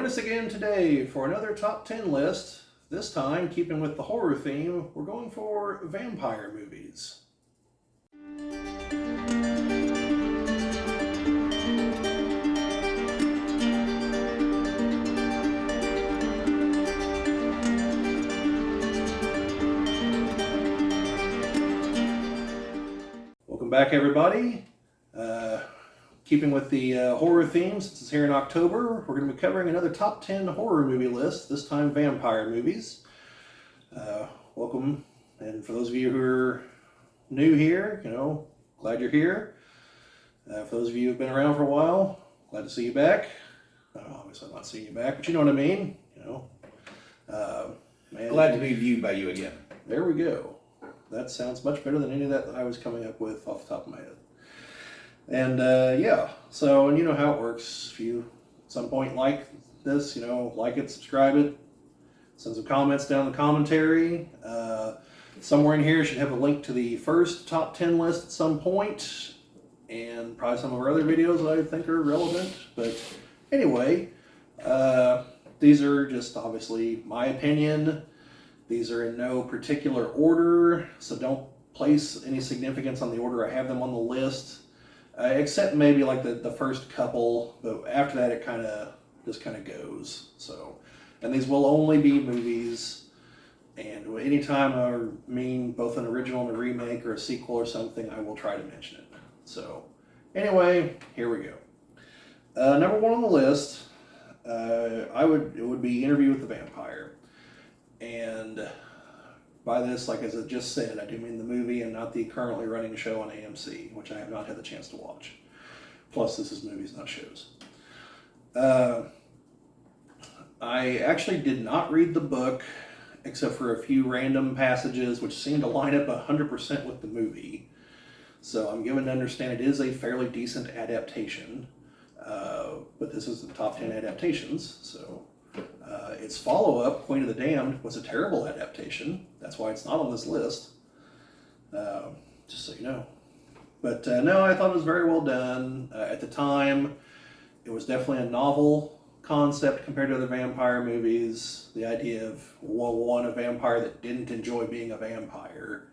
Join us again today for another top 10 list. This time, keeping with the horror theme, we're going for vampire movies. Welcome back, everybody. Keeping with the horror theme, since it's here in October, we're going to be covering another top 10 horror movie list, this time vampire movies. Welcome, and for those of you who are new here, glad you're here. For those of you who've been around for a while, glad to see you back. Obviously, I'm not seeing you back, but you know what I mean. Glad to be viewed by you again. There we go. That sounds much better than any of that I was coming up with off the top of my head. And and you know how it works. If you at some point like this, like it, subscribe it, send some comments down in the commentary. Somewhere in here should have a link to the first top 10 list at some point, and probably some of our other videos that I think are relevant. But anyway, these are just obviously my opinion. These are in no particular order, so don't place any significance on the order I have them on the list. Except maybe like the first couple, but after that it just kind of goes. So, and these will only be movies, and anytime I mean both an original and a remake or a sequel or something, I will try to mention it. So, anyway, here we go. Number one on the list, it would be Interview with the Vampire, and by this, like as I just said, I do mean the movie and not the currently running show on AMC, which I have not had the chance to watch. Plus, this is movies, not shows. I actually did not read the book, except for a few random passages, which seem to line up 100% with the movie. So I'm given to understand it is a fairly decent adaptation. But this is the top 10 adaptations, so... its follow-up, Queen of the Damned, was a terrible adaptation. That's why it's not on this list. Just so you know. But no, I thought it was very well done. At the time, it was definitely a novel concept compared to other vampire movies. The idea of, a vampire that didn't enjoy being a vampire.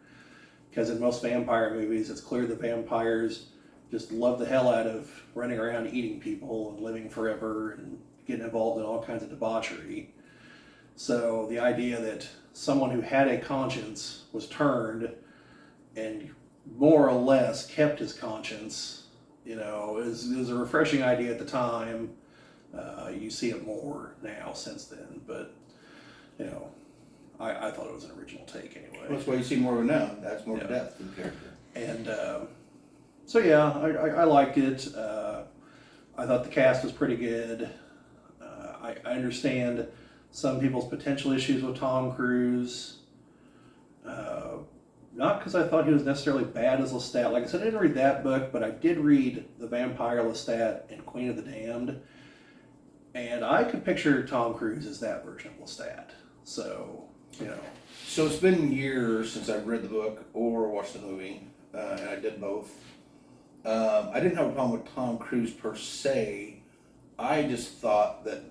Because in most vampire movies, it's clear the vampires just love the hell out of running around eating people and living forever and getting involved in all kinds of debauchery. So the idea that someone who had a conscience was turned and more or less kept his conscience, is a refreshing idea at the time. You see it more now since then, but, I thought it was an original take anyway. That's why you see more of it now. That's more depth to the character. And so yeah, I liked it. I thought the cast was pretty good. I understand some people's potential issues with Tom Cruise. Not because I thought he was necessarily bad as Lestat. Like I said, I didn't read that book, but I did read The Vampire, Lestat, and Queen of the Damned. And I could picture Tom Cruise as that version of Lestat. So, So it's been years since I've read the book or watched the movie, and I did both. I didn't have a problem with Tom Cruise per se. I just thought that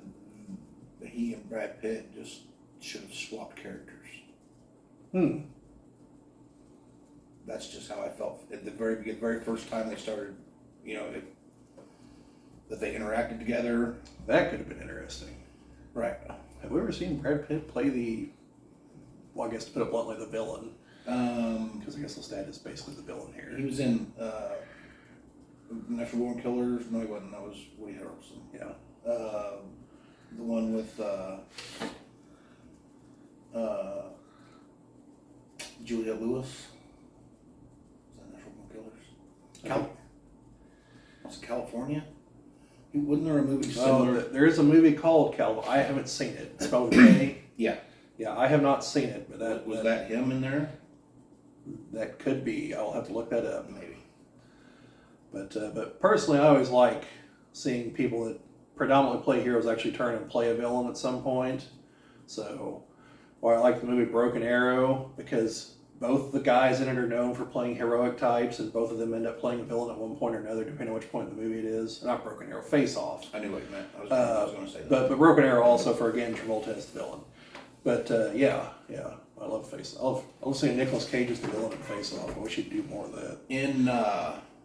he and Brad Pitt just should have swapped characters. That's just how I felt at the very first time they started, that they interacted together. That could have been interesting. Right. Have we ever seen Brad Pitt play I guess to put it bluntly, the villain? Because I guess Lestat is basically the villain here. He was in Natural Born Killers. No, he wasn't. That was Woody Harrelson. Yeah. The one with Juliette Lewis. Is that Natural Born Killers? Was it California? Wasn't there a movie similar? There is a movie called California. I haven't seen it. It's spelled K. Yeah. Yeah, I have not seen it, but that him in there? That could be. I'll have to look that up, maybe. But personally, I always like seeing people that predominantly play heroes actually turn and play a villain at some point. So, while I like the movie Broken Arrow, because both the guys in it are known for playing heroic types, and both of them end up playing a villain at one point or another, depending on which point in the movie it is. Not Broken Arrow, Face Off. I knew what you meant. I was going to say that. But Broken Arrow also for, again, Travolta as the villain. But yeah, I love Face Off. I love seeing Nicolas Cage as the villain in Face Off. I wish he'd do more of that. In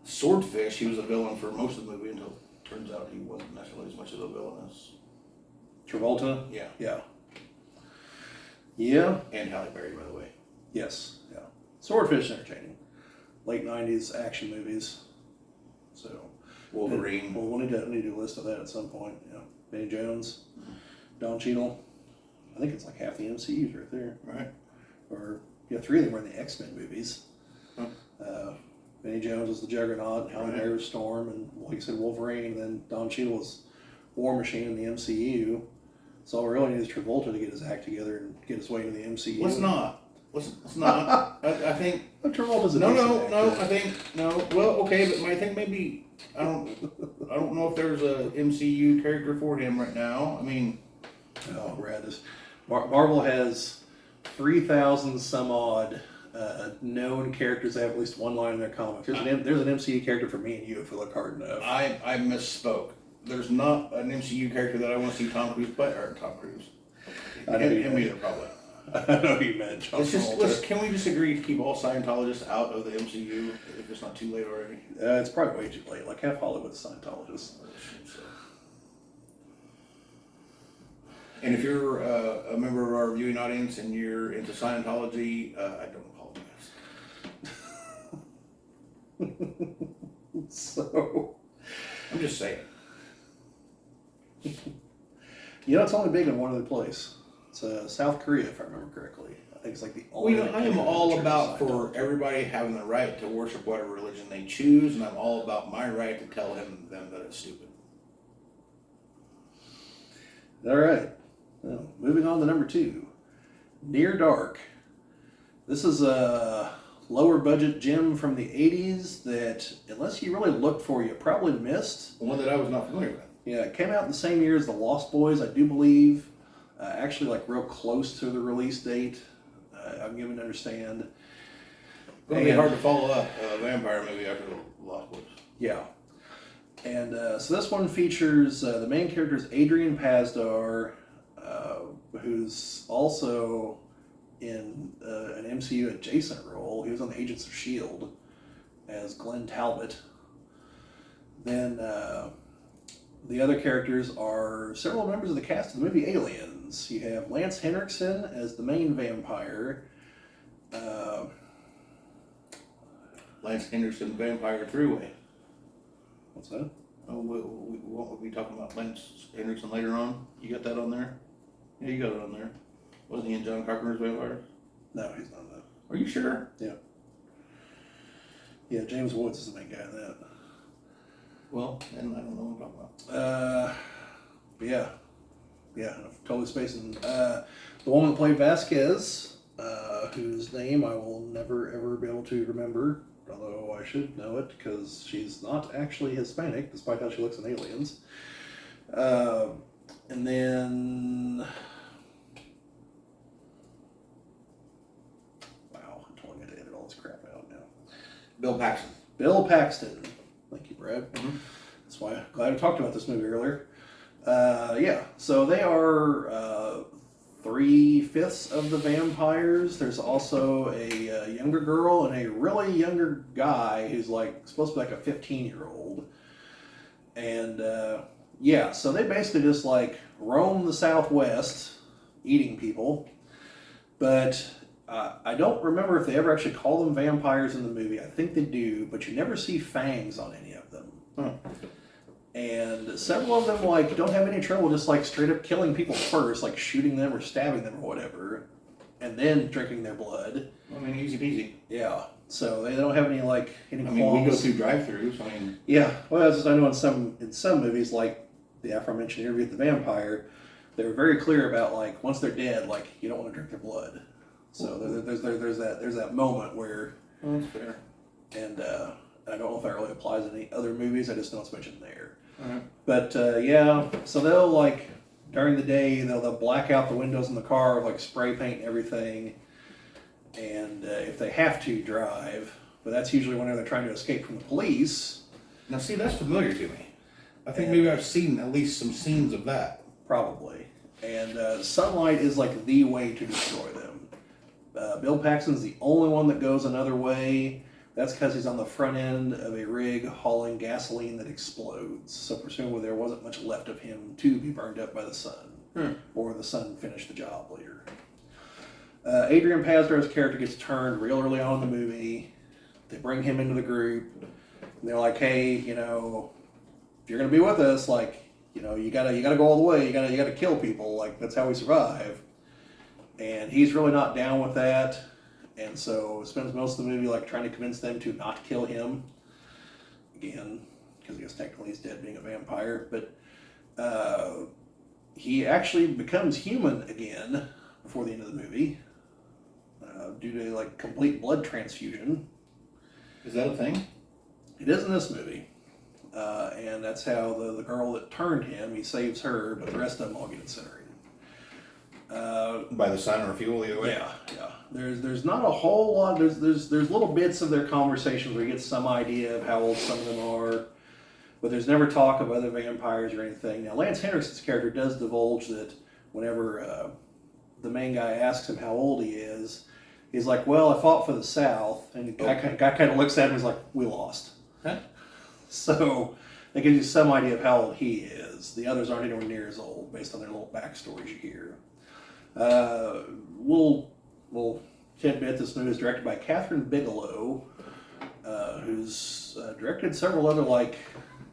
Swordfish, he was a villain for most of the movie until it turns out he wasn't necessarily as much of a villain as... Travolta? Yeah. Yeah. Yeah. And Halle Berry, by the way. Yes. Yeah. Swordfish is entertaining. Late 90s action movies. So... Wolverine. Well, we'll need to do a list of that at some point. Yeah. Benny Jones, Don Cheadle. I think it's like half the MCU's right there. Right. Or, yeah, 3 of them were in the X-Men movies. Huh. Benny Jones was the Juggernaut, and Halle Right. Berry was Storm, and like you said, Wolverine, and then Don Cheadle was War Machine in the MCU. So all we really need is Travolta to get his act together and get his way into the MCU. Let's not. Let's not. I think... But Travolta's a No, decent actor. I think... No. Well, okay, but I think maybe... I don't know if there's a MCU character for him right now. I mean... Oh, Brad, Marvel has 3,000 some odd known characters that have at least one line in their comics. There's an MCU character for me and you if we look hard enough. I misspoke. There's not an MCU character that I want to see Tom Cruise play, or Tom Cruise. I know you Him meant. either, probably. I know you meant John Travolta. Can we just agree to keep all Scientologists out of the MCU if it's not too late already? It's probably way too late. Like half Hollywood's Scientologists. And if you're a member of our viewing audience and you're into Scientology, I don't apologize. So, I'm just saying. you know, it's only big in one other place. It's South Korea, if I remember correctly. I think it's like the Well, only. you know, I am all about for everybody having the right to worship whatever religion they choose, and I'm all about my right to tell them that it's stupid. All right. Well, moving on to number 2, Near Dark. This is a lower budget gem from the 80s that, unless you really looked for, you probably missed. One that I was not familiar with. Yeah, it came out the same year as The Lost Boys, I do believe. Actually, like real close to the release date, I'm given to understand. It's going to be hard to follow up a vampire movie after The Lost Boys. Yeah. And so this one features the main character is Adrian Pasdar, who's also in an MCU adjacent role. He was on the Agents of S.H.I.E.L.D. as Glenn Talbot. Then the other characters are several members of the cast of the movie Aliens. You have Lance Henriksen as the main vampire. Lance Henderson, Vampire Three-Way. What's that? Oh, won't we be talking about Lance Henderson later on? You got that on there? Yeah, you got it on there. Wasn't he in John Carpenter's Vampires? No, he's not that. Are you sure? Yeah. Yeah, James Woods is the main guy in that. Well, then I don't know what I'm talking about. Yeah, I'm totally spacing. The woman that played Vasquez, whose name I will never ever be able to remember, although I should know it because she's not actually Hispanic, despite how she looks in Aliens. And then, wow, I'm totally going to edit all this crap out now. Bill Paxton. Bill Paxton. Thank you, Brad. Mhm. That's why I'm glad we talked about this movie earlier. Yeah, so they are 3/5 of the vampires. There's also a younger girl and a really younger guy who's like supposed to be like a 15-year-old. And yeah, so they basically just like roam the Southwest eating people. But I don't remember if they ever actually call them vampires in the movie. I think they do, but you never see fangs on any of them. Huh. And several of them like don't have any trouble just like straight up killing people first, like shooting them or stabbing them or whatever, and then drinking their blood. I mean, easy peasy. Yeah. So they don't have any like any I qualms. mean, we go through drive-throughs. I mean, Yeah. Well, as I know in some movies like the aforementioned Interview with the Vampire, they're very clear about like once they're dead, like you don't want to drink their blood. So there's that moment where, that's fair. and I don't know if that really applies in any other movies. I just know it's mentioned there. Alright. But yeah, so they'll like during the day they'll black out the windows in the car with like spray paint and everything, and if they have to drive, but that's usually when they're trying to escape from the police, Now, see, that's familiar to me. I think maybe I've seen at least some scenes of that. probably. And sunlight is like the way to destroy them. Bill Paxton's the only one that goes another way. That's because he's on the front end of a rig hauling gasoline that explodes. So presumably there wasn't much left of him to be burned up by the sun, or the sun finished the job later. Adrian Pasdow's character gets turned real early on in the movie. They bring him into the group, and they're like, "Hey, if you're gonna be with us, like, you gotta go all the way. You gotta kill people. Like, that's how we survive." And he's really not down with that, and so spends most of the movie like trying to convince them to not kill him. Again, because I guess technically he's dead, being a vampire, but he actually becomes human again before the end of the movie, due to like complete blood transfusion. Is that a thing? It is in this movie. And that's how the girl that turned him, he saves her, but the rest of them all get incinerated. By the sun or fuel, either way? Yeah. There's not a whole lot. There's little bits of their conversations where you get some idea of how old some of them are, but there's never talk of other vampires or anything. Now, Lance Henriksen's character does divulge that whenever the main guy asks him how old he is, he's like, "Well, I fought for the South," and the guy kind of looks at him and is like, "We lost." Huh? So that gives you some idea of how old he is. The others aren't anywhere near as old, based on their little backstories you hear. Little tidbit: this movie is directed by Catherine Bigelow, who's directed several other like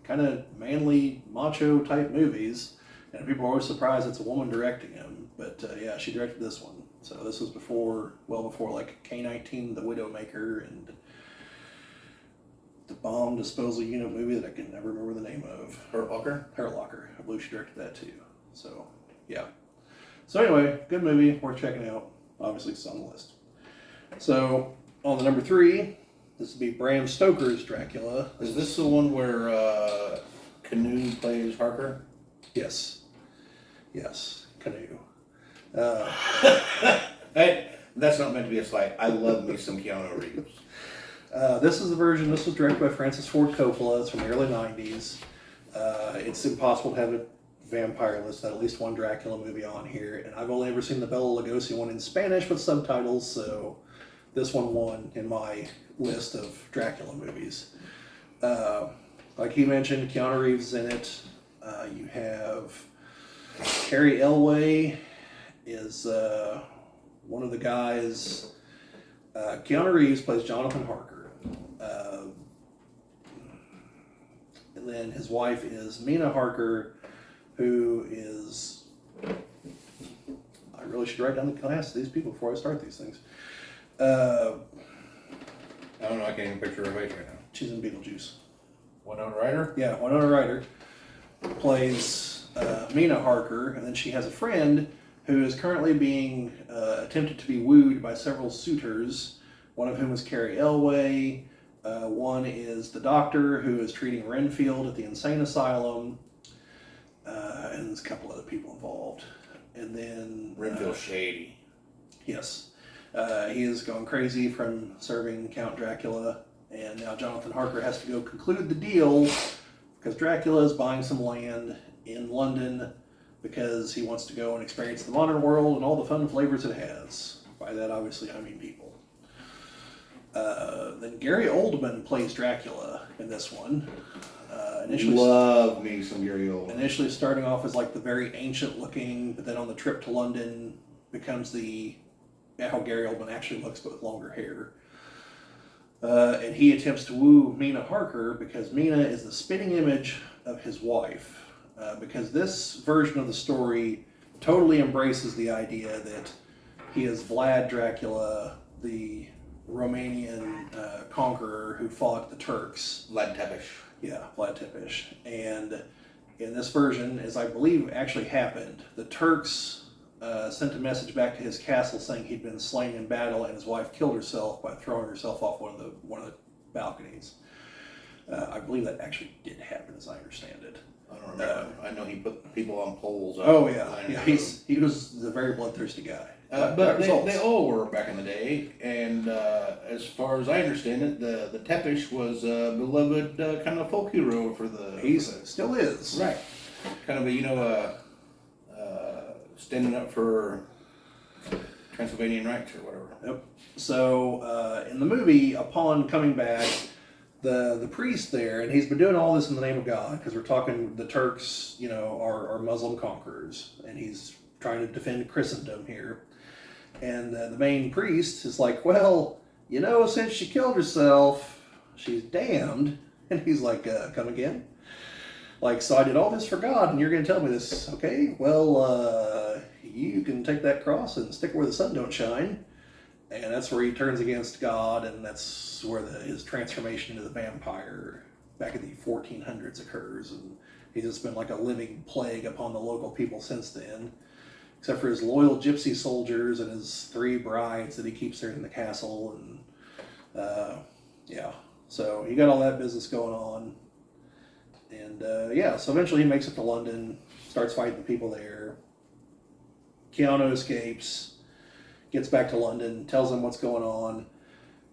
kind of manly, macho type movies, and people are always surprised it's a woman directing them. But yeah, she directed this one. So this was well before like K-19, The Widowmaker, and the bomb disposal unit movie that I can never remember the name of. Hurt Locker? Hurt Locker. I believe she directed that too. So, yeah. So anyway, good movie, worth checking out. Obviously, it's on the list. So, on the number 3, this would be Bram Stoker's Dracula. Is this the one where Canoe plays Harker? Yes. Yes, Canoe. Hey, that's not meant to be a slight. I love me some Keanu Reeves. This is the version, this was directed by Francis Ford Coppola. It's from the early 90s. It's impossible to have a vampire list, at least one Dracula movie on here. And I've only ever seen the Bela Lugosi one in Spanish with subtitles, so this one won in my list of Dracula movies. Like he mentioned, Keanu Reeves is in it. You have Carrie Elway is one of the guys. Keanu Reeves plays Jonathan Harker. And then his wife is Mina Harker, who is... I really should write down the cast of these people before I start these things. I don't know, I can't even picture her face right now. She's in Beetlejuice. Winona Ryder? Yeah, Winona Ryder plays Mina Harker, and then she has a friend who is currently being attempted to be wooed by several suitors, one of whom is Carrie Elway. One is the doctor who is treating Renfield at the insane asylum, and there's a couple other people involved. And then Renfield's shady. Yes. He has gone crazy from serving Count Dracula, and now Jonathan Harker has to go conclude the deal because Dracula is buying some land in London because he wants to go and experience the modern world and all the fun flavors it has. By that, obviously, I mean people. Then Gary Oldman plays Dracula in this one. Love me some Gary Oldman. Initially starting off as like the very ancient looking, but then on the trip to London becomes how Gary Oldman actually looks, but with longer hair. And he attempts to woo Mina Harker because Mina is the spitting image of his wife. Because this version of the story totally embraces the idea that he is Vlad Dracula, the Romanian conqueror who fought the Turks. Vlad Tepes. Yeah, Vlad Tepes. And in this version, as I believe actually happened, the Turks sent a message back to his castle saying he'd been slain in battle and his wife killed herself by throwing herself off one of the balconies. I believe that actually did happen, as I understand it. I don't remember. I know he put people on poles. Oh yeah, behind yeah. the He was a very bloodthirsty guy. but they all were back in the day, and as far as I understand it, the Tepish was a beloved kind of folk hero for the. He still is. Right. Kind of a standing up for Transylvanian rights or whatever. Yep. So in the movie, upon coming back, the priest there, and he's been doing all this in the name of God, because we're talking the Turks, are Muslim conquerors, and he's trying to defend Christendom here. And the main priest is like, well, since she killed herself, she's damned. And he's like, come again? Like, so I did all this for God, and you're going to tell me this, okay? Well, you can take that cross and stick it where the sun don't shine. And that's where he turns against God, and that's where his transformation into the vampire back in the 1400s occurs. And he's just been like a living plague upon the local people since then, except for his loyal gypsy soldiers and his 3 brides that he keeps there in the castle. And yeah, so he got all that business going on. And so eventually he makes it to London, starts fighting the people there. Keanu escapes, gets back to London, tells them what's going on.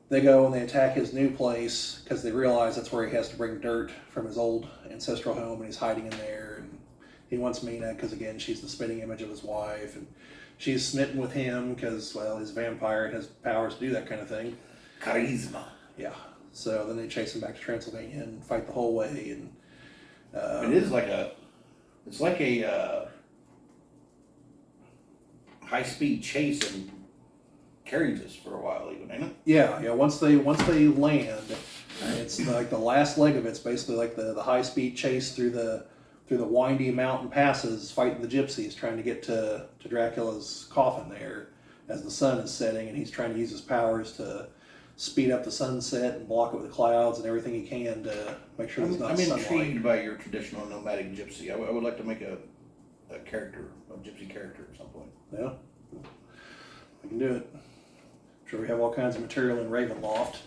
They go and they attack his new place because they realize that's where he has to bring dirt from his old ancestral home, and he's hiding in there. And he wants Mina because, again, she's the spitting image of his wife, and she's smitten with him because, well, he's a vampire and has powers to do that kind of thing. Charisma. Yeah. So then they chase him back to Transylvania and fight the whole way. And it is like it's like a high-speed chase and carriages for a while, even, ain't it? yeah. Once they land, it's like the last leg of it's basically like the high-speed chase through the windy mountain passes, fighting the gypsies, trying to get to Dracula's coffin there as the sun is setting, and he's trying to use his powers to speed up the sunset and block it with the clouds and everything he can to make sure there's not I'm sunlight. intrigued by your traditional nomadic gypsy. I would like to make a character, a gypsy character at some point. Yeah, we can do it. I'm sure we have all kinds of material in Ravenloft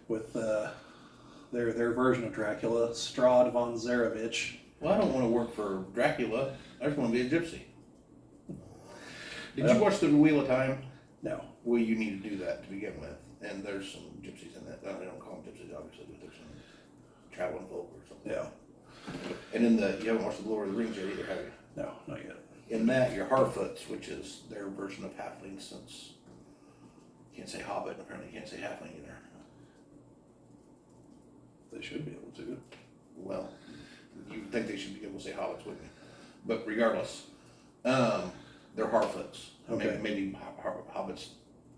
with their version of Dracula, Strahd von Zarovich. Well, I don't want to work for Dracula. I just want to be a gypsy. Did you watch The Wheel of Time? No. Well, you need to do that to begin with. And there's some gypsies in that. They don't call them gypsies, obviously, but there's some traveling folk or something. Yeah. And you haven't watched The Lord of the Rings yet either, have you? No, not yet. In that, you're Harfoots, which is their version of halflings, since you can't say hobbit, and apparently you can't say halfling either. They should be able to. Well, you'd think they should be able to say hobbits, wouldn't you? But regardless, they're Harfoots. Okay. Maybe hobbits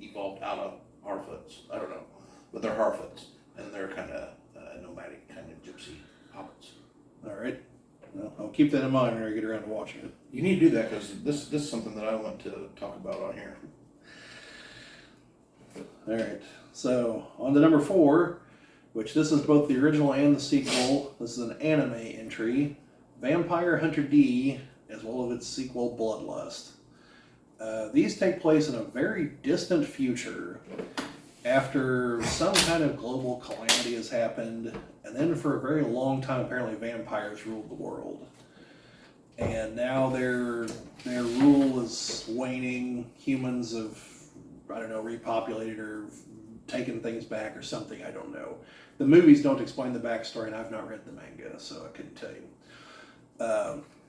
evolved out of Harfoots. I don't know. But they're Harfoots, and they're kind of nomadic, kind of gypsy hobbits. All right. Well, I'll keep that in mind when I get around to watching it. You need to do that because this is something that I want to talk about on here. All right. So on to number 4, which this is both the original and the sequel. This is an anime entry, Vampire Hunter D, as well as its sequel, Bloodlust. These take place in a very distant future after some kind of global calamity has happened, and then for a very long time, apparently vampires ruled the world. And now their rule is waning. Humans have, repopulated or taken things back or something, I don't know. The movies don't explain the backstory, and I've not read the manga, so I couldn't tell you.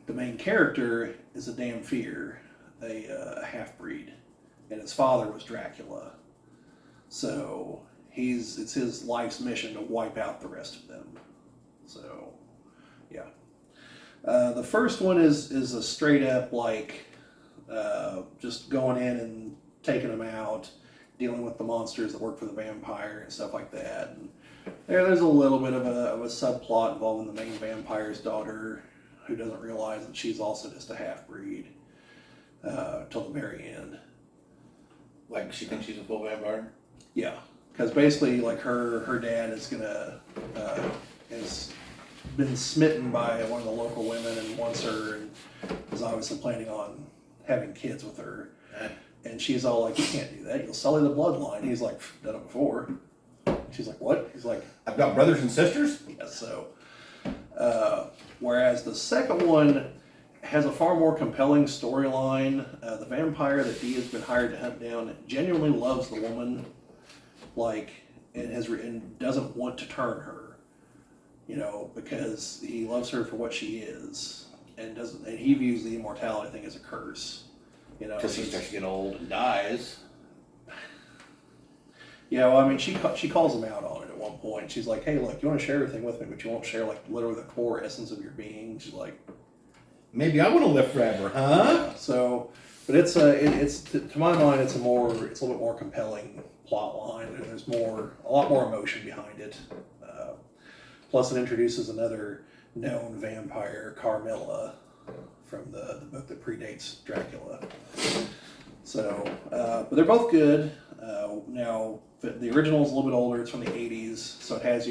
The main character is a Dhampir, a half-breed, and his father was Dracula. So it's his life's mission to wipe out the rest of them. So, yeah. The first one is a straight up just going in and taking them out, dealing with the monsters that work for the vampire and stuff like that. And there's a little bit of a subplot involving the main vampire's daughter, who doesn't realize that she's also just a half-breed till the very end. Like she thinks she's a full vampire? Yeah, because basically, her dad is has been smitten by one of the local women and wants her, and is obviously planning on having kids with her. And she's all like, "You can't do that. You'll sully the bloodline." He's like, "Done it before." She's like, "What?" He's like, I've got brothers and sisters? "Yeah." So, Whereas the second one has a far more compelling storyline. The vampire that Dee has been hired to hunt down genuinely loves the woman, like, and doesn't want to turn her, because he loves her for what she is, and he views the immortality thing as a curse, Because he starts to get old and dies. Yeah, well, I mean, she calls him out on it at one point. She's like, "Hey, look, you want to share everything with me, but you won't share like literally the core essence of your being." She's like, "Maybe I want to live forever, huh?" Yeah, so, but it's to my mind, it's a little bit more compelling plot line, and there's a lot more emotion behind it. Plus, it introduces another known vampire, Carmilla, from the book that predates Dracula. So, but they're both good. Now, the original is a little bit older. It's from the 80s, so it has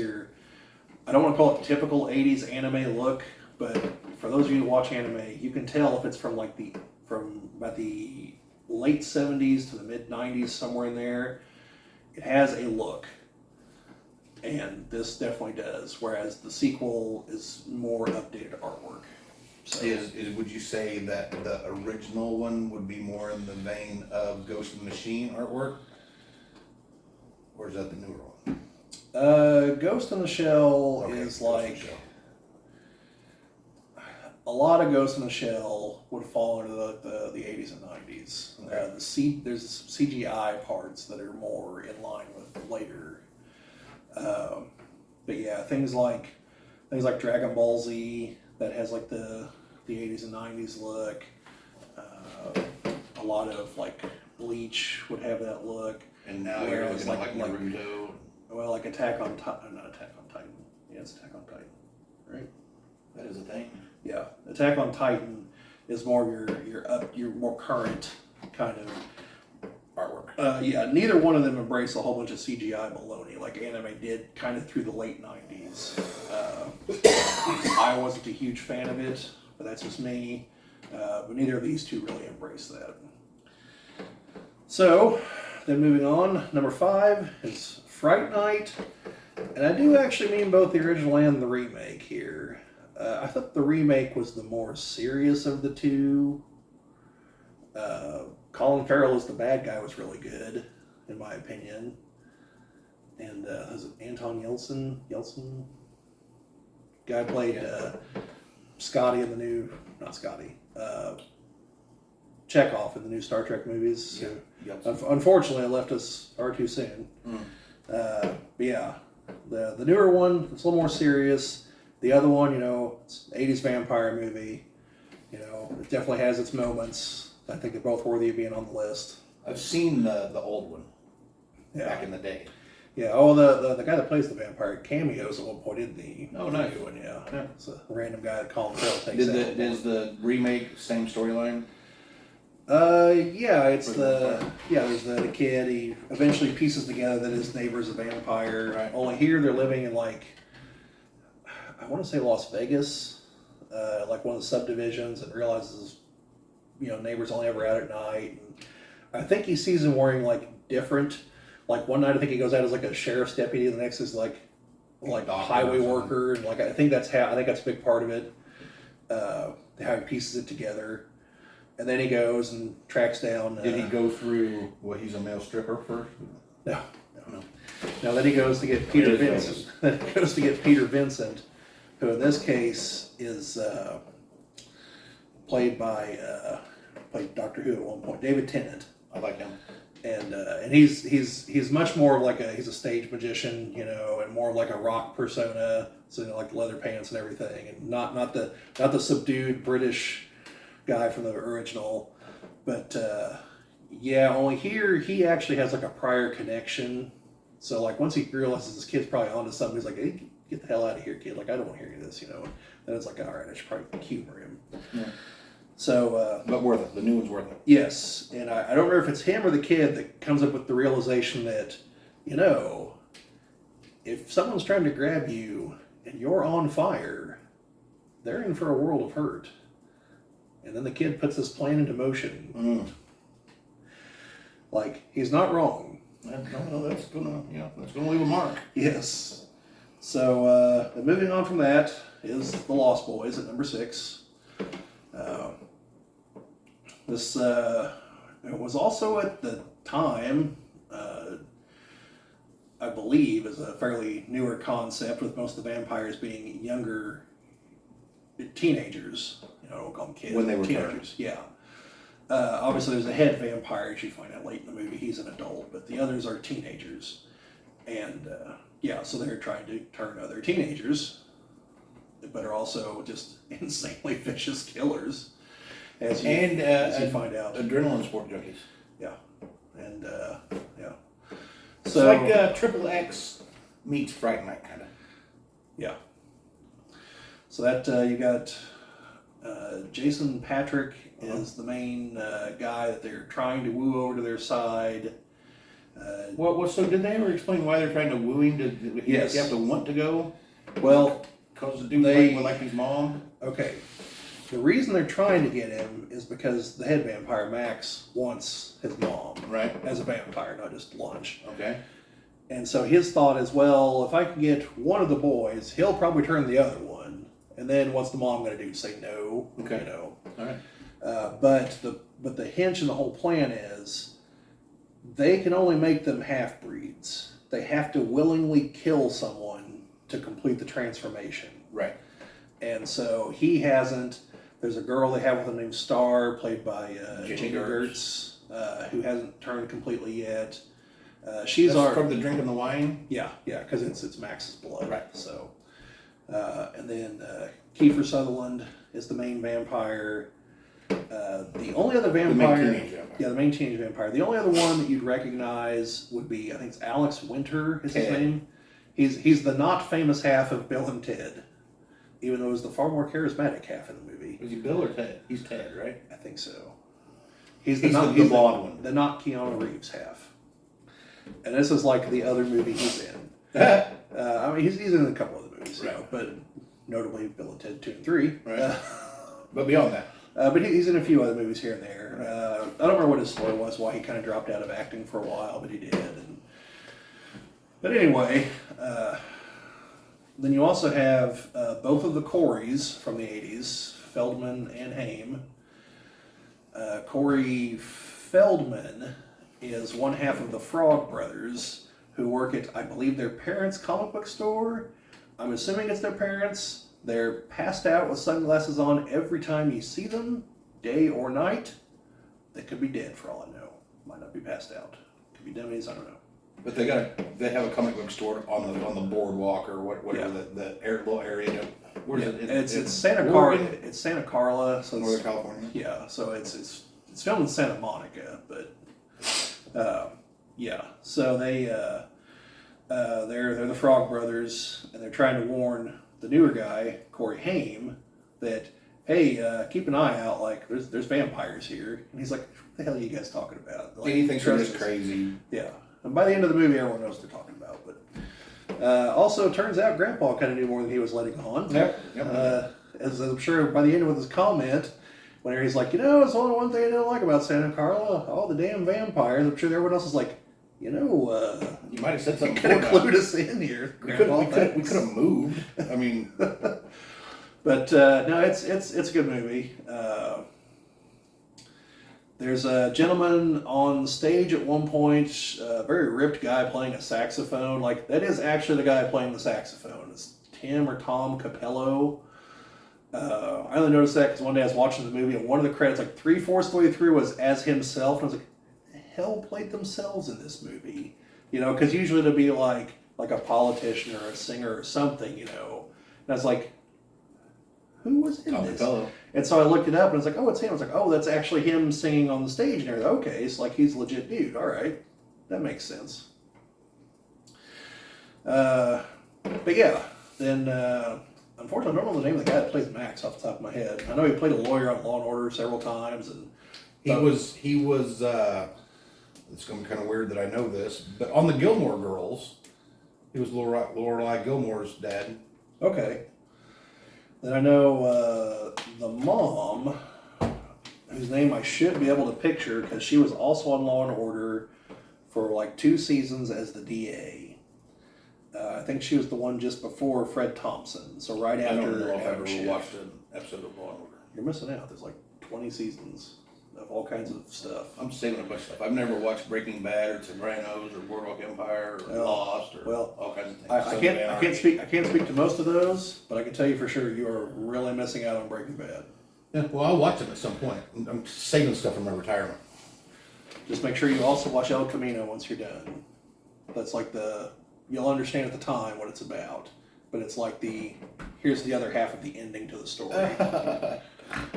I don't want to call it typical 80s anime look, but for those of you who watch anime, you can tell if it's from about the late 70s to the mid 90s, somewhere in there. It has a look, and this definitely does, whereas the sequel is more updated artwork. So, would you say that the original one would be more in the vein of Ghost in the Machine artwork? Or is that the newer one? Ghost in the Shell is like... A lot of Ghost in the Shell would fall into the 80s and 90s. Okay. There's CGI parts that are more in line with later. But yeah, things like Dragon Ball Z that has like the 80s and 90s look. A lot of like Bleach would have that look. And now you're looking at like Naruto. Well, like Attack on Titan, not Attack on Titan. Yeah, it's Attack on Titan, right? That is a thing. Yeah, Attack on Titan is more your more current kind of artwork. Yeah, neither one of them embrace a whole bunch of CGI baloney like anime did kind of through the late 90s. I wasn't a huge fan of it, but that's just me. But neither of these two really embrace that. So, then moving on, number 5 is Fright Night. And I do actually mean both the original and the remake here. I thought the remake was the more serious of the two. Colin Farrell as the bad guy was really good, in my opinion. And was it Anton Yelchin? Guy played Scotty in the new, not Scotty, Chekhov in the new Star Trek movies. Yeah. Yep. Unfortunately, it left us far too soon. But yeah, the newer one, it's a little more serious. The other one, it's an 80s vampire movie. It definitely has its moments. I think they're both worthy of being on the list. I've seen the old one back in the day. Yeah, the guy that plays the vampire cameos at one point in the nice new one, yeah. It's a random guy that Colin Farrell takes out. Is the remake same storyline? Yeah, there's the kid, he eventually pieces together that his neighbor's a vampire. Right. Only here they're living in I want to say Las Vegas, like one of the subdivisions, and realizes, neighbors only ever out at night. And I think he sees him wearing different, one night I think he goes out as a sheriff's deputy, the next is like a highway worker, and I think that's a big part of it. How he pieces it together. And then he goes and tracks down. Did he go through he's a male stripper first? No. No, then he goes to get Peter Vincent. Then he goes to get Peter Vincent, who in this case is played Doctor Who at one point, David Tennant. I like him. And he's much more of he's a stage magician, and more like a rock persona, so leather pants and everything, and not the subdued British guy from the original, but only here he actually has a prior connection. So once he realizes this kid's probably onto something, he's like, "Hey, get the hell out of here, kid! I don't want to hear any of this," Then it's all right, I should probably humor him. Yeah. So, but worth it. The new one's worth it. Yes, and I don't remember if it's him or the kid that comes up with the realization that, if someone's trying to grab you and you're on fire, they're in for a world of hurt. And then the kid puts this plan into motion. He's not wrong. That's gonna leave a mark. Yes. So moving on from that is The Lost Boys at number 6. This it was also at the time, I believe, is a fairly newer concept, with most of the vampires being younger teenagers. You know, I don't call them kids. When they were teenagers, yeah. Obviously, there's a head vampire, as you find out late in the movie. He's an adult, but the others are teenagers. And yeah, so they're trying to turn other teenagers, but are also just insanely vicious killers. As you find out. Adrenaline sport junkies. Yeah. And yeah. It's So, like Triple X meets Fright Night, kind of. yeah. So that you got Jason Patrick is the main guy that they're trying to woo over to their side. So did they ever explain why they're trying to woo him? Yes. You have to want to go? Well, Because the dude like his mom? okay. The reason they're trying to get him is because the head vampire, Max, wants his mom. Right. As a vampire, not just lunch. Okay. And so his thought is, well, if I can get one of the boys, he'll probably turn the other one. And then what's the mom going to do? Say no? Okay. You know. All right. But the hinge and the whole plan is they can only make them half-breeds. They have to willingly kill someone to complete the transformation. Right. And so he hasn't. There's a girl they have with him named Star, played by Jamie Jamie Gertz. Gertz, who hasn't turned completely yet. She's That's our from the drinking the wine? yeah, because it's Max's blood. Right. So, and then Kiefer Sutherland is the main vampire. The only other vampire, teenage vampire. yeah, the main teenage vampire. The only other one that you'd recognize would be, I think it's Alex Winter is his Ted. name. He's the not famous half of Bill and Ted, even though he's the far more charismatic half in the movie. Was he Bill or Ted? He's Ted, right? I think so. He's the blonde one. The not Keanu Reeves half. And this is like the other movie he's in. I mean, he's in a couple other movies, you know, but notably Bill and Ted 2 and 3. Right. But beyond that. But he's in a few other movies here and there. I don't remember what his story was, why he kind of dropped out of acting for a while, but he did. But anyway, then you also have both of the Coreys from the 80s, Feldman and Haim. Corey Feldman is one half of the Frog Brothers, who work at, I believe, their parents' comic book store. I'm assuming it's their parents'. They're passed out with sunglasses on every time you see them, day or night. They could be dead for all I know. Might not be passed out. Could be dummies, I don't know. But they have a comic book store on the boardwalk or whatever the little area. Where is it? It's Santa Carla. It's Santa Carla, so Northern California. Yeah, so it's filmed in Santa Monica, but yeah. So they're the Frog Brothers, and they're trying to warn the newer guy, Corey Haim, that hey, keep an eye out. Like there's vampires here, and he's like, "What the hell are you guys talking about?" Like, Anything trust just us. crazy. Yeah, and by the end of the movie, everyone knows what they're talking about. But also, it turns out Grandpa kind of knew more than he was letting on. Yep. As I'm sure by the end of his comment, whenever he's like, it's only one thing I didn't like about Santa Carla, all the damn vampires. I'm sure everyone else is like, you might have said something. could have clued us in here. We could have moved. I mean, but no, it's a good movie. There's a gentleman on stage at one point, a very ripped guy playing a saxophone. Like, that is actually the guy playing the saxophone. It's Tim or Tom Capello. I only noticed that because one day I was watching the movie and one of the credits, like 3/4 of the way through, was as himself. And I was like, the hell played themselves in this movie? Because usually it'll be like a politician or a singer or something, And I was like, who was in Tom this? Capello. And so I looked it up and I was like, oh, it's him. I was like, oh, that's actually him singing on the stage and everything. Okay, it's like he's a legit dude. All right, that makes sense. But yeah, then unfortunately I don't know the name of the guy that plays Max off the top of my head. I know he played a lawyer on Law and Order several times, and He was. It's going to be kind of weird that I know this, but on the Gilmore Girls, he was Lorelai Gilmore's dad. okay. Then I know the mom, whose name I should be able to picture because she was also on Law and Order for like 2 seasons as the DA. I think she was the one just before Fred Thompson. So right I after don't know if I Adam ever Schiff. watched an episode of Law and Order. You're missing out. There's like 20 seasons of all kinds of stuff. I'm saving a bunch of stuff. I've never watched Breaking Bad or Sopranos or Boardwalk Empire or Lost or all kinds of things. I can't speak to most of those, but I can tell you for sure you are really missing out on Breaking Bad. Yeah, well, I'll watch them at some point. I'm saving stuff for my retirement. Just make sure you also watch El Camino once you're done. That's like you'll understand at the time what it's about, but it's like here's the other half of the ending to the story.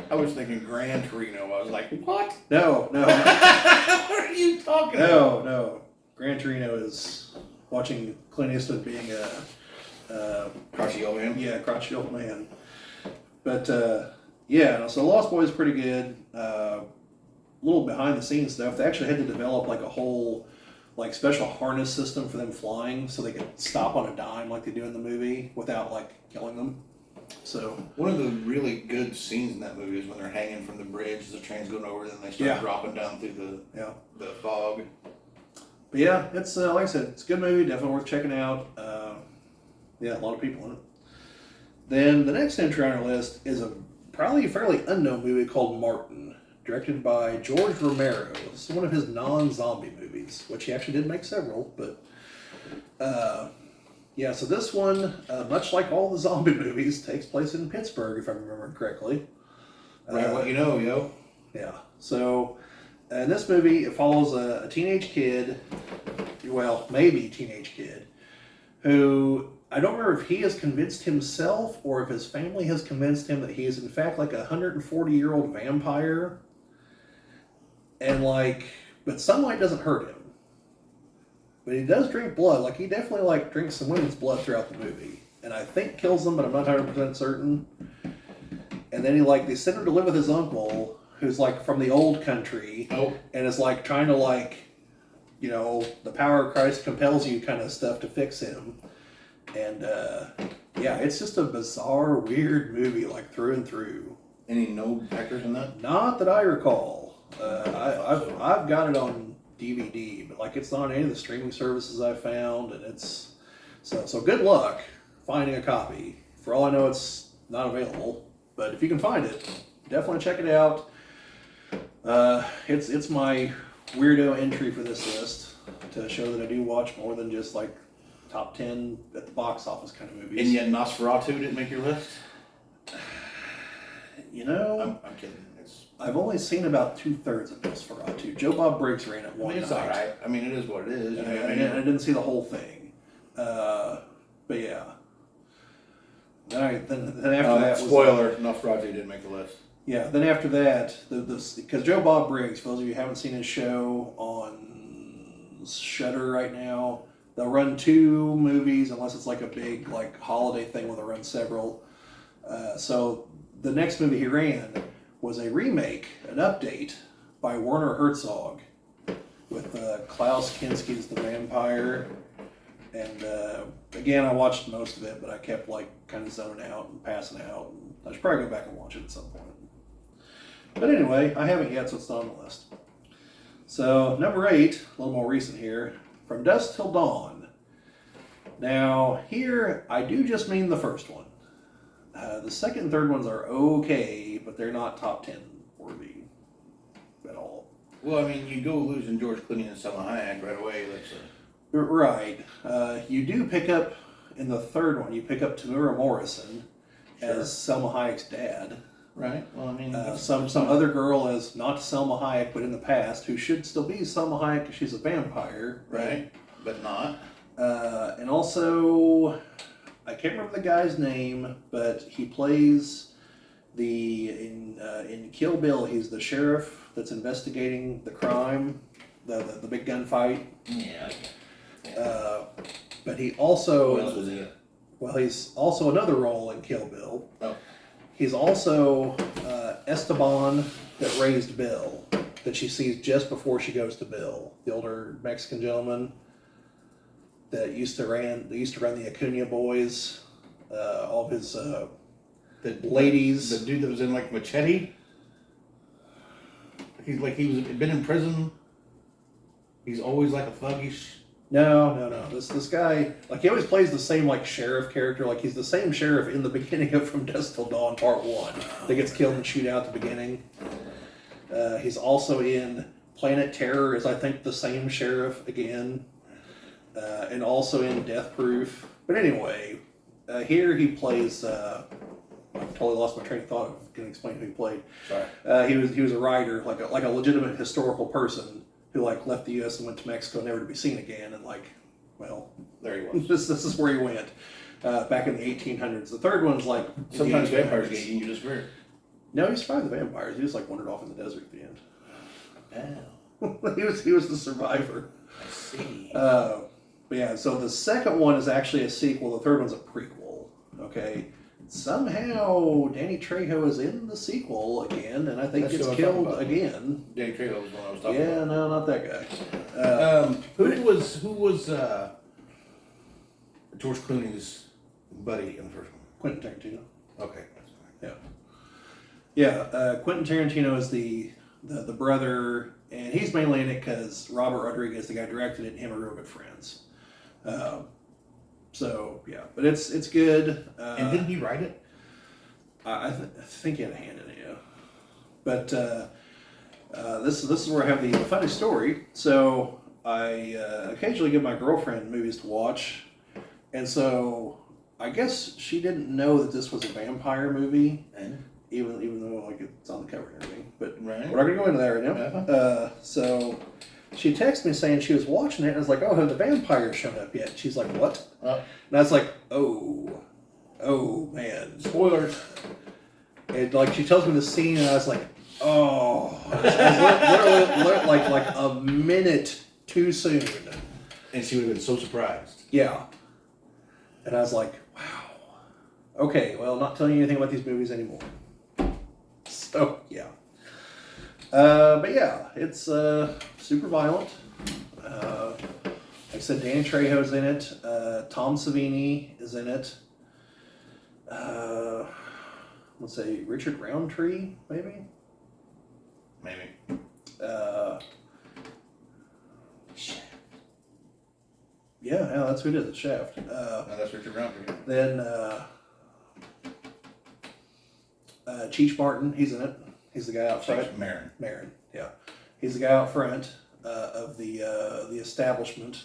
I was thinking Gran Torino. I was like, what? No. What are you talking about? No. Gran Torino is watching Clint Eastwood being a Crotchety old man. Yeah, crotchety old man. But yeah, so Lost Boys is pretty good. A little behind the scenes stuff. They actually had to develop like a whole like special harness system for them flying so they could stop on a dime like they do in the movie without like killing them. So one of the really good scenes in that movie is when they're hanging from the bridge, the train's going over, then they start dropping down through the fog. But yeah, it's like I said, it's a good movie, definitely worth checking out. Yeah, a lot of people in it. Then the next entry on our list is probably a fairly unknown movie called Martin, directed by George Romero. This is one of his non-zombie movies, which he actually did make several, but yeah, so this one, much like all the zombie movies, takes place in Pittsburgh, if I remember correctly. Right, what you know, yo. Yeah, so in this movie, it follows a teenage kid, well, maybe teenage kid, who, I don't remember if he has convinced himself or if his family has convinced him that he is in fact like a 140-year-old vampire. And like, but sunlight doesn't hurt him. But he does drink blood. Like, he definitely like drinks some women's blood throughout the movie. And I think kills them, but I'm not 100% certain. And then they send him to live with his uncle, who's like from the old country. Oh. And is like trying to like, the power of Christ compels you kind of stuff to fix him. And yeah, it's just a bizarre, weird movie, like through and through. Any known actors in that? Not that I recall. I've got it on DVD, but like it's not on any of the streaming services I found, and it's so good luck finding a copy. For all I know, it's not available, but if you can find it, definitely check it out. It's my weirdo entry for this list to show that I do watch more than just like top 10 at the box office kind of movies. And yet Nosferatu didn't make your list? I'm kidding. I've only seen about 2/3 of Nosferatu. Joe Bob Briggs ran it one night. It's all right. I mean, it is what it is. I didn't see the whole thing. But yeah. Then after that spoiler, Nosferatu didn't make the list. Yeah, then after that, because Joe Bob Briggs, for those of you who haven't seen his show on Shudder right now, they'll run 2 movies unless it's like a big like holiday thing where they'll run several. So the next movie he ran was a remake, an update by Werner Herzog with Klaus Kinski as the vampire. And again, I watched most of it, but I kept like kind of zoning out and passing out. And I should probably go back and watch it at some point. But anyway, I haven't yet, so it's not on the list. So number 8, a little more recent here, From Dusk Till Dawn. Now here, I do just mean the first one. The second and third ones are okay, but they're not top 10 worthy at all. Well, I mean, you go losing George Clooney and Selma Hayek right away. Right. You do pick up, in the third one, you pick up Tamura Morrison as Selma Hayek's dad. Right. Well, I mean, some other girl as not Selma Hayek, but in the past, who should still be Selma Hayek because she's a vampire. Right. But not. And also, I can't remember the guy's name, but he plays in Kill Bill. He's the sheriff that's investigating the crime, the big gunfight. Yeah. But he also. Who else was he in? Well, he's also another role in Kill Bill. Oh. He's also Esteban that raised Bill, that she sees just before she goes to Bill, the older Mexican gentleman that used to run the Acuna Boys, all of his ladies. The dude that was in like Machete. He's been in prison. He's always like a thuggish No. This guy, like, he always plays the same, like, sheriff character. Like, he's the same sheriff in the beginning of From Dusk Till Dawn Part 1 that gets killed in shootout at the beginning. He's also in Planet Terror as, I think, the same sheriff again. And also in Death Proof. But anyway, here he plays... I totally lost my train of thought. I can explain who he played. Sorry. He was a writer, like a legitimate historical person who, like, left the U.S. and went to Mexico, never to be seen again. And, like, well, There he was. this is where he went back in the 1800s. The third one's like in the Sometimes 1800s. vampires get you just weird. No, he survived the vampires. He just, like, wandered off in the desert at the end. Oh, he was the survivor. I see. But yeah, so the second one is actually a sequel. The third one's a prequel. Okay. Somehow Danny Trejo is in the sequel again, and I think That's gets who I'm talking killed about. again. Danny Trejo was the one I was talking Yeah, about. no, not that guy. Who was George Clooney's buddy in the first one? Quentin Tarantino. Okay, that's fine. Yeah. Quentin Tarantino is the brother, and he's mainly in it because Robert Rodriguez, the guy who directed it, and him are real good friends. So yeah, but it's good. And didn't he write it? I think he had a hand in it, yeah. But this is where I have the funny story. So I occasionally give my girlfriend movies to watch, and so I guess she didn't know that this was a vampire movie, And even though, like, it's on the cover and everything. But right. we're not gonna go into that right now. Uh-huh. So she texted me saying she was watching it, and I was like, "Oh, have the vampires shown up yet?" She's like, "What?" And I was like, "Oh man." Spoilers. And, like, she tells me the scene, and I was like, "Oh." I was literally like a minute too soon. And she would have been so surprised. Yeah. And I was like, "Wow. Okay, well, not telling you anything about these movies anymore." So yeah. But yeah, it's super violent. Like I said, Danny Trejo's in it. Tom Savini is in it. Let's say Richard Roundtree, maybe. Maybe. Yeah, that's who it is. It's Shaft. No, that's Richard Roundtree. Then Cheech Martin, he's in it. He's the guy out front. Marin, yeah. He's the guy out front of the establishment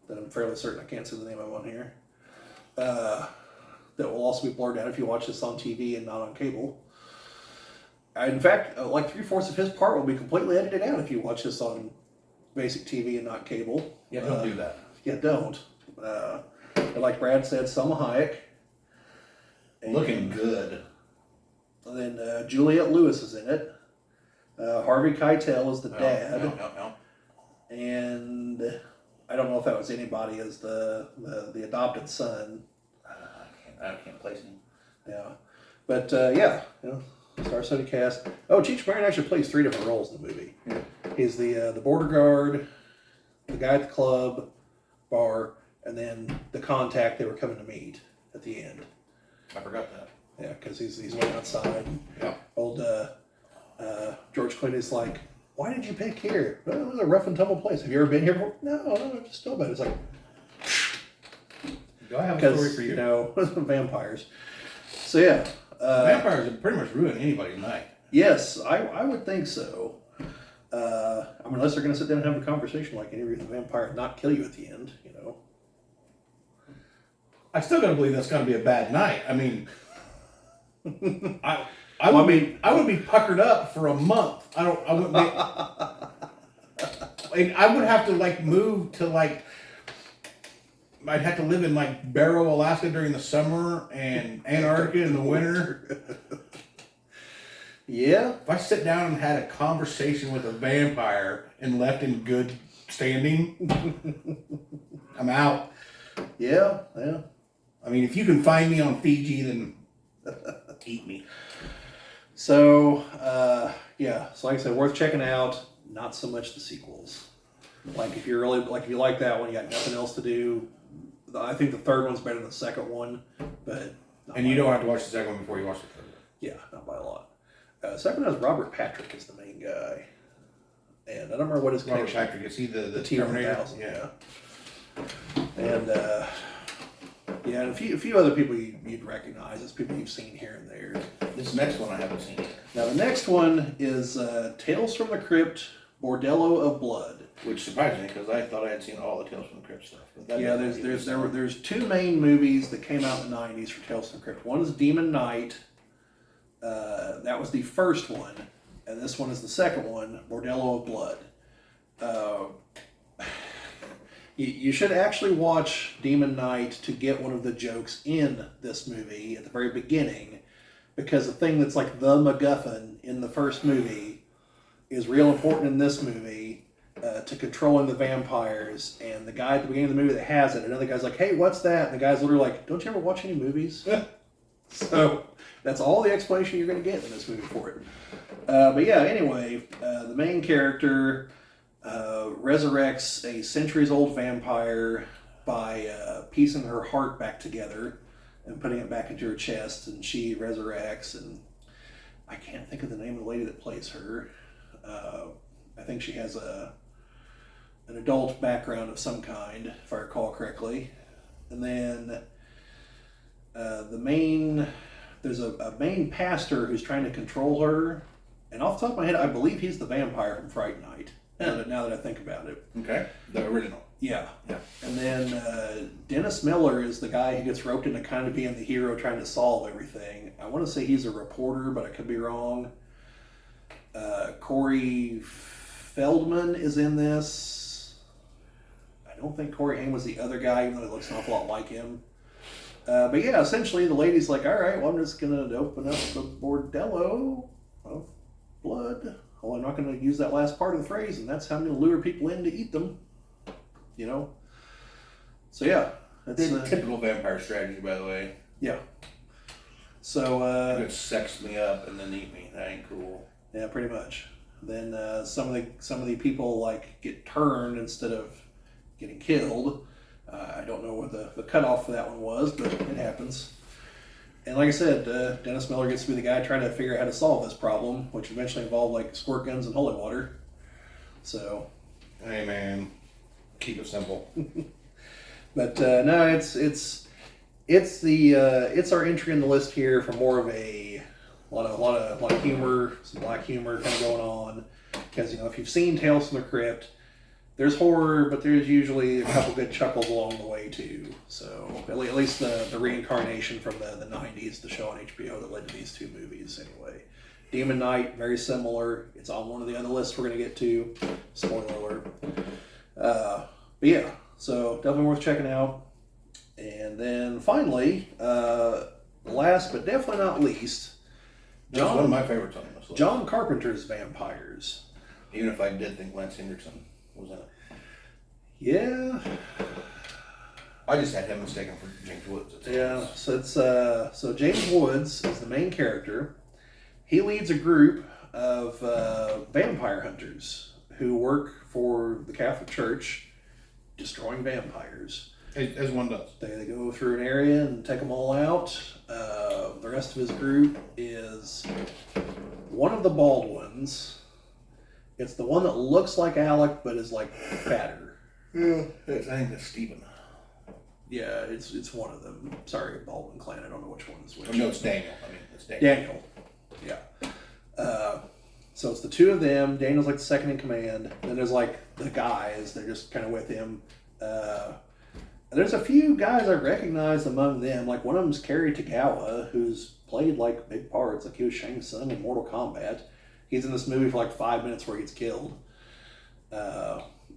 that I'm fairly certain I can't say the name of on here. That will also be blurred out if you watch this on TV and not on cable. In fact, like 3/4 of his part will be completely edited out if you watch this on basic TV and not cable. Yeah, don't do that. Yeah, don't. But like Brad said, Selma Hayek. And Looking good. then Juliette Lewis is in it. Harvey Keitel is the dad. No. And I don't know if that was anybody as the adopted son. I can't place him. Yeah. But yeah, star-studded cast. Oh, Cheech Marin actually plays 3 different roles in the movie. Yeah. He's the border guard, the guy at the club, bar, and then the contact they were coming to meet at the end. I forgot that. Yeah, because he's waiting outside. Yeah. Old George Clooney's like, "Why did you pick here? Well, it was a rough and tumble place. Have you ever been here before?" No, I just know about it. It's like, Do I have a story because for you? vampires. So yeah, Vampires have pretty much ruined anybody's night. yes, I would think so. I mean, unless they're going to sit down and have a conversation like interview with a vampire and not kill you at the end, I still gotta believe that's gotta be a bad night. I mean, I would be puckered up for a month. I wouldn't be. Like, I would have to move to I'd have to live in Barrow, Alaska during the summer and Antarctica in the winter. Yeah. If I sit down and had a conversation with a vampire and left in good standing, I'm out. Yeah. I mean, if you can find me on Fiji, then eat me. So, yeah. So, like I said, worth checking out. Not so much the sequels. Like, if you're really, if you like that one, you got nothing else to do. I think the third one's better than the second one, but. And you don't have to watch the second one before you watch the third one. Yeah, not by a lot. Second one has Robert Patrick as the main guy. And I don't remember what his Robert connection. Patrick, is he the T-1000, Terminator? yeah. And yeah, and a few other people you'd recognize as people you've seen here and there. This next one I haven't seen either. Now the next one is Tales from the Crypt, Bordello of Blood. Which surprised me because I thought I had seen all the Tales from the Crypt stuff. But that Yeah, doesn't make it there's two main movies that came out in the '90s for Tales from the Crypt. One is Demon Knight. That was the first one, and this one is the second one, Bordello of Blood. You should actually watch Demon Knight to get one of the jokes in this movie at the very beginning, because the thing that's like the MacGuffin in the first movie is real important in this movie to controlling the vampires. And the guy at the beginning of the movie that has it, another guy's like, "Hey, what's that?" And the guy's literally like, "Don't you ever watch any movies?" So that's all the explanation you're going to get in this movie for it. But yeah, anyway, the main character resurrects a centuries-old vampire by piecing her heart back together and putting it back into her chest, and she resurrects, and I can't think of the name of the lady that plays her. I think she has an adult background of some kind, if I recall correctly. And then there's a main pastor who's trying to control her, and off the top of my head, I believe he's the vampire from Fright Night. Now that I think about it. Okay, the original. Yeah. And then Dennis Miller is the guy who gets roped into kind of being the hero trying to solve everything. I want to say he's a reporter, but I could be wrong. Corey Feldman is in this. I don't think Corey Haim was the other guy, even though he looks an awful lot like him. But yeah, essentially the lady's like, "All right, well, I'm just going to open up the Bordello of Blood. Well, I'm not going to use that last part of the phrase, and that's how I'm going to lure people in to eat them." You know? So yeah. That's typical vampire strategy, by the way. Yeah. So It sex me up and then eat me. That ain't cool. yeah, pretty much. Then some of the people like get turned instead of getting killed. I don't know what the cutoff for that one was, but it happens. And like I said, Dennis Miller gets to be the guy trying to figure out how to solve this problem, which eventually involved like squirt guns and holy water. So, Hey man, keep it simple. but no, it's our entry in the list here for more of a lot of humor, some black humor kind of going on. Because if you've seen Tales from the Crypt, there's horror, but there's usually a couple good chuckles along the way too. So at least the reincarnation from the 90s, the show on HBO that led to these two movies anyway. Demon Knight, very similar. It's on one of the other lists we're going to get to. Spoiler alert. But yeah, so definitely worth checking out. And then finally, last but definitely not least, That's one of my favorites on this list. John Carpenter's Vampires. Even if I did think Lance Henriksen was in it. Yeah. I just had him mistaken for James Woods. Yeah, so it's so James Woods is the main character. He leads a group of vampire hunters who work for the Catholic Church, destroying vampires. As one does. They go through an area and take them all out. The rest of his group is one of the bald ones. It's the one that looks like Alec but is like fatter. Yeah, I think that's Stephen. Yeah, it's one of them. Sorry, Baldwin clan. I don't know which one is which. No, it's Daniel. It's Daniel. Daniel. Yeah. So it's the two of them. Daniel's like the second in command. Then there's like the guys. They're just kind of with him. There's a few guys I recognize among them. Like one of them's Kerry Tagawa, who's played like big parts. Like he was Shang Tsung in Mortal Kombat. He's in this movie for like 5 minutes where he gets killed.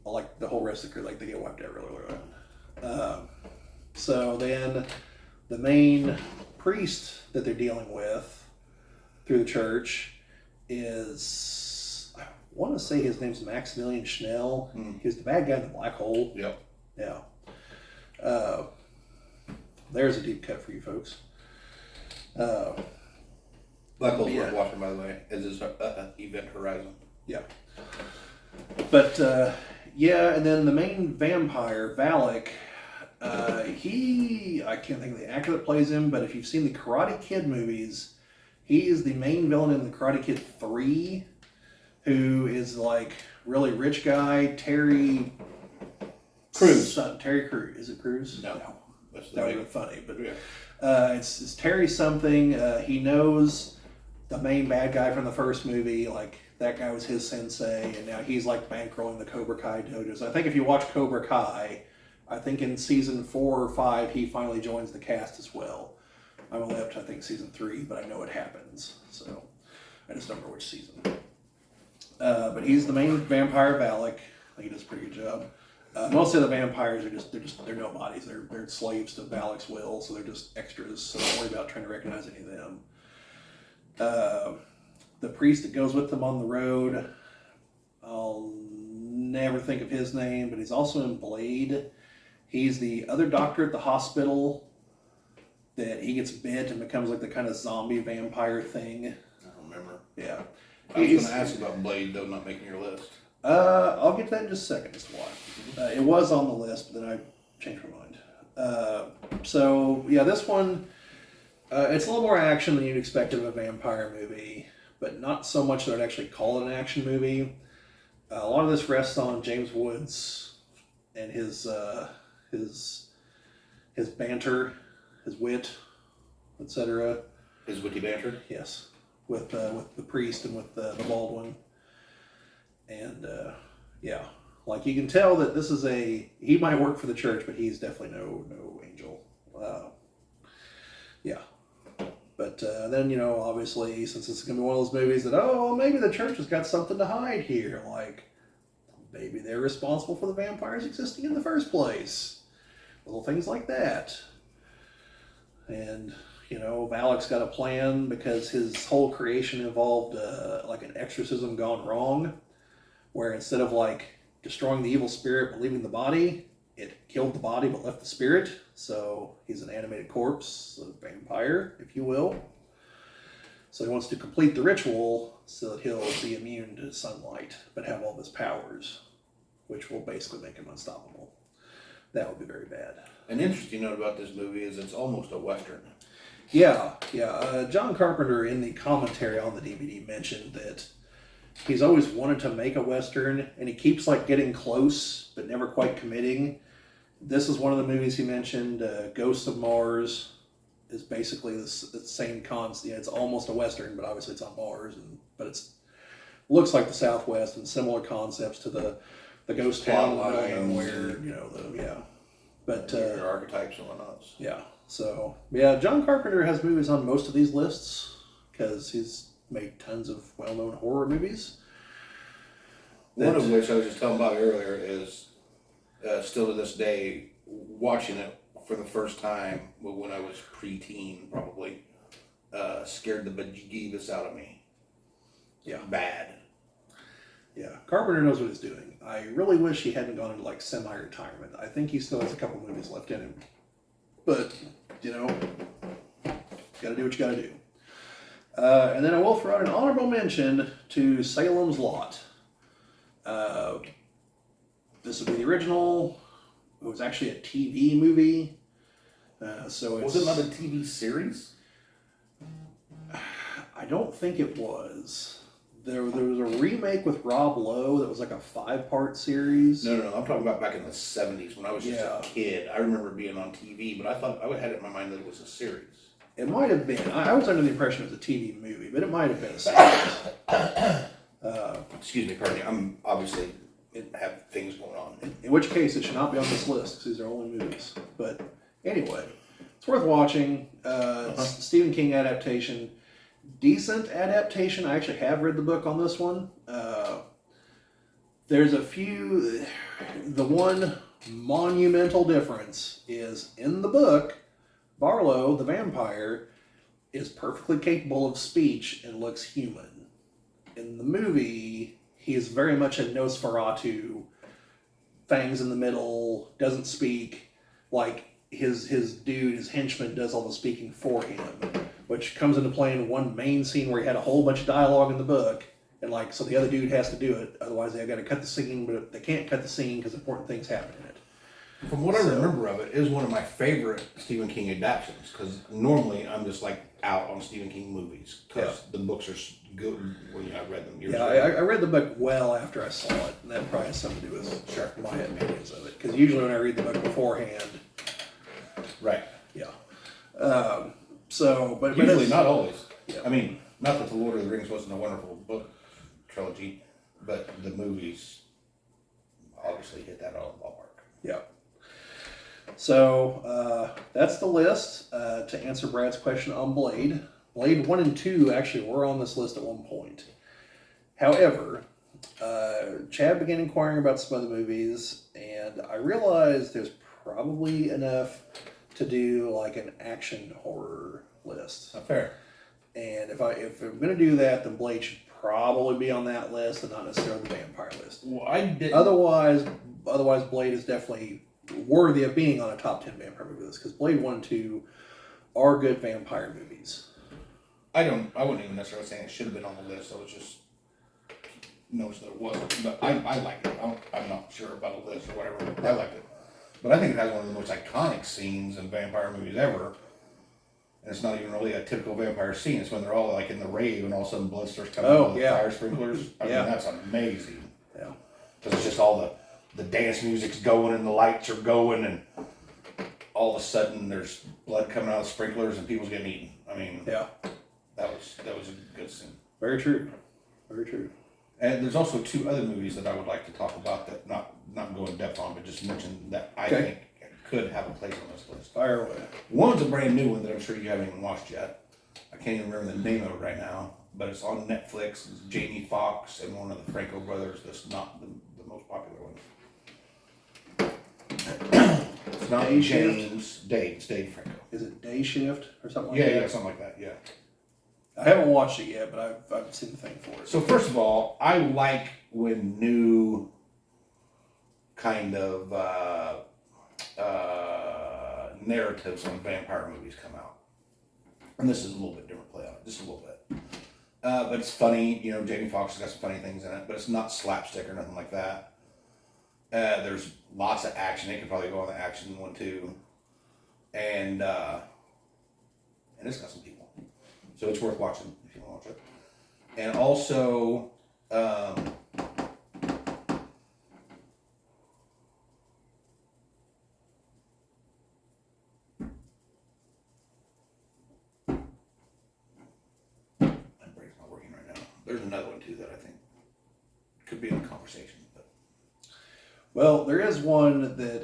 Like the whole rest of the crew, like they get wiped out really early. So then the main priest that they're dealing with through the church is, I want to say his name's Maximilian Schnell. He's the bad guy in the black hole. Yep. Yeah. There's a deep cut for you folks. Black Hole's Yeah. worth watching, by the way, as is Event Horizon. Yeah. But, yeah, and then the main vampire, Valak, I can't think of the actor that plays him, but if you've seen the Karate Kid movies, he is the main villain in the Karate Kid 3, who is like really rich guy, Terry Crews. Terry Crews. Is it Crews? No. That's the That would big have been funny, but yeah. it's Terry something. He knows the main bad guy from the first movie. Like that guy was his sensei, and now he's like bankrolling the Cobra Kai dojos. I think if you watch Cobra Kai, I think in season 4 or 5 he finally joins the cast as well. I'm only up to I think season 3, but I know it happens. So I just don't know which season. But he's the main vampire, Valak. I think he does a pretty good job. Most of the vampires are they're nobodies. They're slaves to Valak's will, so they're just extras. So don't worry about trying to recognize any of them. The priest that goes with them on the road, I'll never think of his name, but he's also in Blade. He's the other doctor at the hospital that he gets bit and becomes like the kind of zombie vampire thing. I don't remember. Yeah. I was going to ask about Blade, though, not making your list. I'll get to that in just a second as to why. It was on the list, but then I changed my mind. So, yeah, this one, it's a little more action than you'd expect of a vampire movie, but not so much that I'd actually call it an action movie. A lot of this rests on James Woods and his banter, his wit, etc. His witty banter? Yes, with the priest and with the Baldwin. And yeah, like you can tell that this is he might work for the church, but he's definitely no angel. Yeah, but then obviously since it's gonna be one of those movies that maybe the church has got something to hide here, like maybe they're responsible for the vampires existing in the first place, little things like that. And Valak's got a plan because his whole creation involved like an exorcism gone wrong, where instead of like destroying the evil spirit but leaving the body, it killed the body but left the spirit. So he's an animated corpse, a vampire, if you will. So he wants to complete the ritual so that he'll be immune to sunlight but have all of his powers, which will basically make him unstoppable. That would be very bad. An interesting note about this movie is it's almost a Western. Yeah. John Carpenter in the commentary on the DVD mentioned that he's always wanted to make a Western, and he keeps like getting close, but never quite committing. This is one of the movies he mentioned. Ghosts of Mars is basically the same concept. Yeah, it's almost a Western, but obviously it's on Mars, but it's looks like the Southwest and similar concepts to the ghost town where But your archetypes and whatnot. Yeah. So yeah, John Carpenter has movies on most of these lists because he's made tons of well-known horror movies. One of which I was just telling Bob earlier is still to this day, watching it for the first time when I was preteen, probably, scared the bejeebus out of me. Yeah. Bad. Yeah, Carpenter knows what he's doing. I really wish he hadn't gone into like semi-retirement. I think he still has a couple movies left in him. But, gotta do what you gotta do. And then I will throw out an honorable mention to Salem's Lot. This would be the original. It was actually a TV movie. So it's, was it not a TV series? I don't think it was. There was a remake with Rob Lowe that was like a 5-part series. No. I'm talking about back in the 70s when I was just a kid. I remember being on TV, but I thought I had it in my mind that it was a series. It might have been. I was under the impression it was a TV movie, but it might have been a series. Excuse me, pardon me. I'm obviously have things going on. In which case, it should not be on this list because these are only movies. But anyway, it's worth watching. It's a Stephen King adaptation. Decent adaptation. I actually have read the book on this one. There's a few. The one monumental difference is in the book, Barlow, the vampire, is perfectly capable of speech and looks human. In the movie, he is very much a Nosferatu, fangs in the middle, doesn't speak. Like his dude, his henchman, does all the speaking for him, which comes into play in one main scene where he had a whole bunch of dialogue in the book, and so the other dude has to do it. Otherwise, they got to cut the scene, but they can't cut the scene because important things happen in it. From what I So- remember of it, it is one of my favorite Stephen King adaptations because normally I'm just like out on Stephen King movies because the books are good when I read them years Yeah, ago. I read the book well after I saw it, and that probably has something to do with my opinions of it. Because usually when I read the book beforehand, Right. yeah. But Usually, it's- not always. Yeah. I mean, not that The Lord of the Rings wasn't a wonderful book trilogy, but the movies obviously hit that out of the ballpark. Yeah. So that's the list. To answer Brad's question on Blade, Blade 1 and 2 actually were on this list at one point. However, Chad began inquiring about some other movies, and I realized there's probably enough to do like an action horror list. Not fair. And if I'm gonna do that, then Blade should probably be on that list and not necessarily the vampire list. Well, I did. Otherwise, Blade is definitely worthy of being on a top 10 vampire movie list because Blade 1 and 2 are good vampire movies. I wouldn't even necessarily say it should have been on the list. I was just noticed that it wasn't. But I liked it. I'm not sure about a list or whatever. But I liked it. But I think it has one of the most iconic scenes in vampire movies ever. And it's not even really a typical vampire scene. It's when they're all like in the rave and all of a sudden blood starts coming out of the fire sprinklers. I mean, that's amazing. Yeah. Because it's just all the dance music's going and the lights are going and all of a sudden there's blood coming out of the sprinklers and people's getting eaten. I mean, Yeah. that was a good scene. Very true. Very true. And there's also two other movies that I would like to talk about that not go in depth on, but just mention that I think could have a place on this list. Fire away. One's a brand new one that I'm sure you haven't even watched yet. I can't even remember the name of it right now, but it's on Netflix. It's Jamie Foxx and one of the Franco brothers. That's not the most popular one. It's not Day Shift? It's Dave Franco. Is it Day Shift or something like Yeah, that? yeah, something like that. Yeah. I haven't watched it yet, but I've seen the thing for it. So first of all, I like when new kind of narratives on vampire movies come out, and this is a little bit different play on it, just a little bit. But it's funny, you know. Jamie Foxx has got some funny things in it, but it's not slapstick or nothing like that. There's lots of action. It could probably go on the action one too, and it's got some people, so it's worth watching if you want to watch it. And also, my brain's not working right now. There's another one too that I think could be in the conversation. But Well, there is one that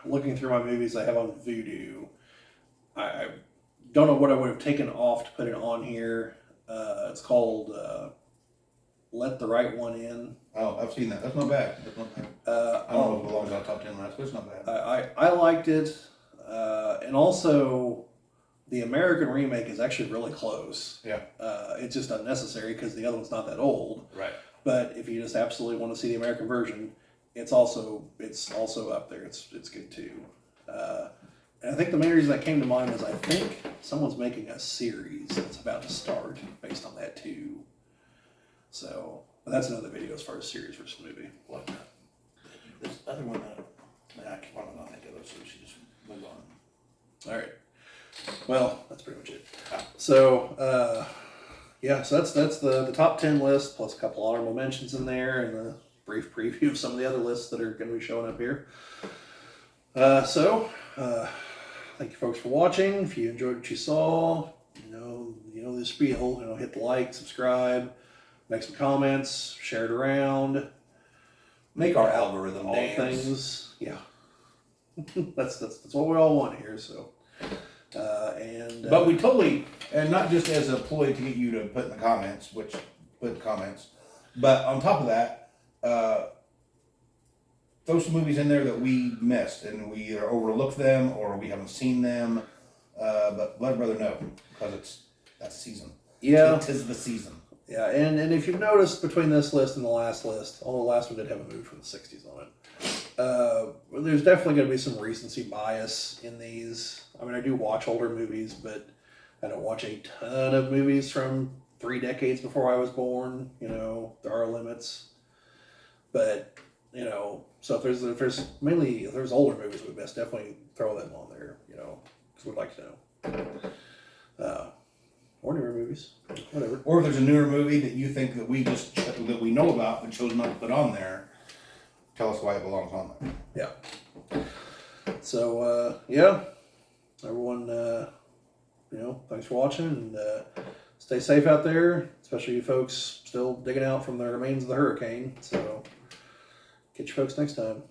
looking through my movies I have on Vudu, I don't know what I would have taken off to put it on here. It's called Let the Right One In. oh, I've seen that. That's not bad. That's not bad. I don't know if it belongs on the top 10 list, but it's not bad. I liked it, and also the American remake is actually really close. Yeah. It's just unnecessary because the other one's not that old. Right. But if you just absolutely want to see the American version, it's also up there. It's good too. And I think the main reason that came to mind is I think someone's making a series that's about to start based on that too. So but that's another video as far as series versus movie. What? This other one, I can't remember think of it, so we should just move on. All right. Well, that's pretty much it. So so that's the top 10 list plus a couple honorable mentions in there and a brief preview of some of the other lists that are going to be showing up here. Thank you folks for watching. If you enjoyed what you saw, you know the spiel. Hit the like, subscribe, make some comments, share it around. Make our algorithm All dance. things, yeah. that's what we all want here. So, But we totally, and not just as a ploy to get you to put in the comments, but on top of that, throw some movies in there that we missed and we either overlooked them or we haven't seen them. But let a brother know because that's season. yeah, Tis the season. yeah, and if you've noticed between this list and the last list, although the last one did have a movie from the '60s on it, there's definitely going to be some recency bias in these. I mean, I do watch older movies, but I don't watch a ton of movies from 3 decades before I was born. There are limits, but you know, so if there's mainly if there's older movies, we best definitely throw them on there, you know, because we'd like to know. Or newer movies, whatever. Or if there's a newer movie that you think that that we know about but chose not to put on there, tell us why it belongs on there. Yeah. So yeah, everyone, you know, thanks for watching, and stay safe out there, especially you folks still digging out from the remains of the hurricane. So catch you folks next time.